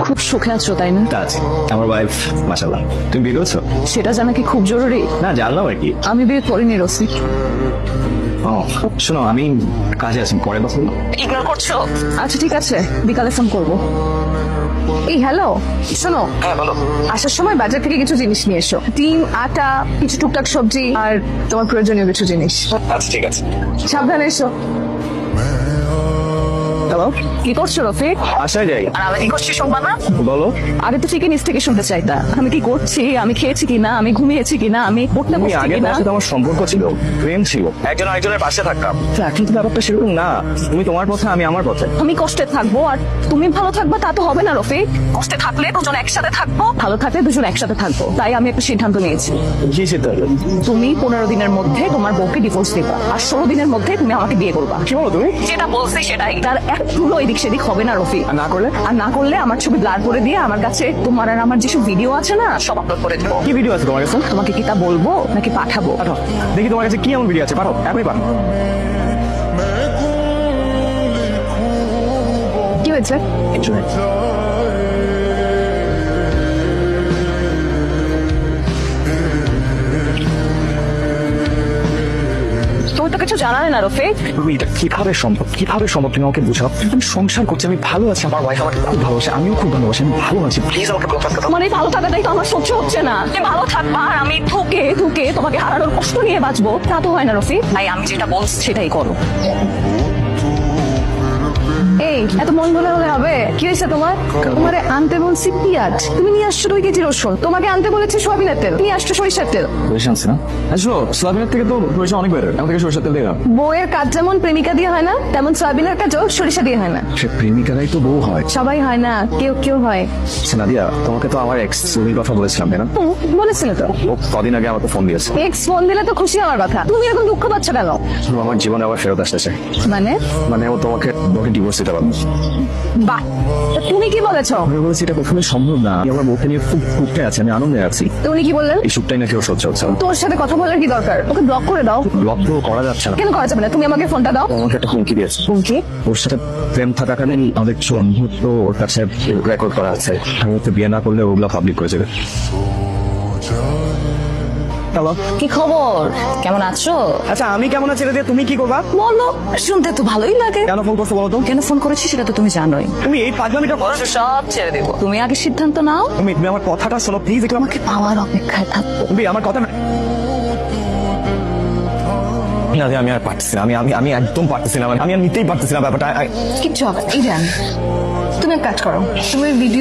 খুব সুখে আছো তাই না? তা আছে। আমার ওয়াইফ মাশাআল্লাহ। তুমি বিয়ে করেছো? সেটা জানা কি খুব জরুরি? না, জানলাম আর কি। আমি বিয়ে করিনি রসিক। ও শোনো, আমি কাজে আছি, পরে কথা বলবো। ইগনোর করছো? আচ্ছা ঠিক আছে, বিকালে ফোন করবো। এই হ্যালো, শোনো, হ্যাঁ বলো। আসার সময় বাজার থেকে কিছু জিনিস নিয়ে এসো। ডিম, আটা, কিছু টুকটাক সবজি আর তোমার প্রয়োজনীয় কিছু জিনিস। আচ্ছা ঠিক আছে। সাবধানে এসো। হ্যালো, কি করছো রফিক? আসায় যাই। আর আমি কি করছি শুনবা না? বলো। আগে তো ঠিকই নিজ থেকে শুনতে চাইতা। আমি কি করছি, আমি খেয়েছি কিনা, আমি ঘুমিয়েছি কিনা, আমি পড়তে তুমি বসছি আগে কিনা। তোমার সাথে আমার সম্পর্ক ছিল, প্রেম ছিল, একজন আরেকজনের পাশে থাকতাম। তো এখন তো ব্যাপারটা সেরকম না। তুমি তোমার পথে, আমি আমার পথে। আমি কষ্টে থাকবো আর তুমি ভালো থাকবা তা তো হবে না রফিক। কষ্টে থাকলে দুজন একসাথে থাকবো, ভালো থাকলে দুজন একসাথে থাকবো। তাই আমি একটা সিদ্ধান্ত নিয়েছি। কি সিদ্ধান্ত? তুমি 15 দিনের মধ্যে তোমার বউকে ডিভোর্স দিবা আর 16 দিনের মধ্যে তুমি আমাকে বিয়ে করবা। কি বলো তুমি? যেটা বলছি সেটাই। তার এক চুলো এদিক সেদিক হবে না রফিক। আর না করলে? আর না করলে আমার ছবি ব্লার করে দিয়ে আমার কাছে তোমার আর আমার যেসব ভিডিও আছে না সব আপলোড করে দেবো। কি ভিডিও আছে তোমার কাছে? তোমাকে কি তা বলবো নাকি পাঠাবো? পাঠাও, দেখি তোমার কাছে কি এমন ভিডিও আছে। পাঠাও, এখনই পাঠাও। কি হয়েছে? কিছু নেই। তুমি তো কিছু জানালে না রফিক। তুমি এটা কিভাবে সম্ভব? কিভাবে সম্ভব? তুমি আমাকে বুঝাও। আমি সংসার করছি, আমি ভালো আছি, আমার ওয়াইফ আমাকে খুব ভালোবাসে, আমিও খুব ভালোবাসি, আমি ভালো আছি। প্লিজ আমাকে কথা কথা। তোমার এই ভালো থাকাটাই তো আমার সহ্য হচ্ছে না। তুমি ভালো থাকবা আর আমি ধুকে ধুকে তোমাকে হারানোর কষ্ট নিয়ে বাঁচবো, তা তো হয় না রফিক। তাই আমি যেটা বলছি সেটাই করো। এই এত মন ভোলা হলে হবে? কি হয়েছে তোমার? তোমারে আনতে বলছি পেঁয়াজ, তুমি নিয়ে আসছো 2 কেজি রসুন। তোমাকে আনতে বলেছি সয়াবিনের তেল, নিয়ে আসছো সরিষার তেল। সরিষা আনছি না? আসো, সোয়াবিনের থেকে তো সরিষা অনেক বেটার। এখন থেকে সরিষার তেল দিয়ে দাও। বউয়ের কাজ যেমন প্রেমিকা দিয়ে হয় না, তেমন সয়াবিনের কাজও সরিষা দিয়ে হয় না। সে প্রেমিকারাই তো বউ হয়। সবাই হয় না, কেউ কেউ হয়। নাদিয়া, তোমাকে তো আমার এক্স ছবির কথা বলেছিলাম, তাই না? বলেছিলে তো। ও কদিন আগে আমাকে ফোন দিয়েছে। এক্স ফোন দিলে তো খুশি হওয়ার কথা, তুমি এখন দুঃখ পাচ্ছ কেন? ও আমার জীবনে আবার ফেরত আসতে চায়। মানে ও তোমাকে ডিভোর্স দিতে পারবে। বাহ, তা তুমি কি বলেছো? আমি বলেছি এটা কখনোই সম্ভব না। আমি আমার বউকে নিয়ে খুব সুখে আছি, আমি আনন্দে আছি। তো উনি কি বললেন? এই সুখটাই নাকি ওর সহ্য হচ্ছে না। তোর সাথে কথা বলার কি দরকার? ওকে ব্লক করে দাও। ব্লক তো করা যাচ্ছে না। কেন করা যাবে না? তুমি আমাকে ফোনটা দাও। ও আমাকে একটা হুমকি দিয়েছে। হুমকি? ওর সাথে প্রেম থাকাকালীন আমাদের কিছু মুহূর্ত ওর কাছে রেকর্ড করা আছে। আমি ওকে বিয়ে না করলে ওগুলো পাবলিক করে দেবে। হ্যালো, কি খবর? কেমন আছো? আচ্ছা আমি কেমন আছি রে? তুমি কি করবা? বলো, শুনতে তো ভালোই লাগে। কেন ফোন করছো বলো তো? কেন ফোন করেছি সেটা তো তুমি জানোই। তুমি এই পাগলামিটা করো। সব ছেড়ে দেবো, তুমি আগে সিদ্ধান্ত নাও। তুমি আমার কথাটা শোনো প্লিজ। একটু আমাকে পাওয়ার অপেক্ষায় থাকবো। তুমি আমার কথা না। আমি আর পারতেছি না। আমি একদম পারতেছি না। আমি আর নিতেই পারতেছি না ব্যাপারটা। কিচ্ছু হবে না, এই জান। তুমি এক কাজ করো, তুমি ভিডিও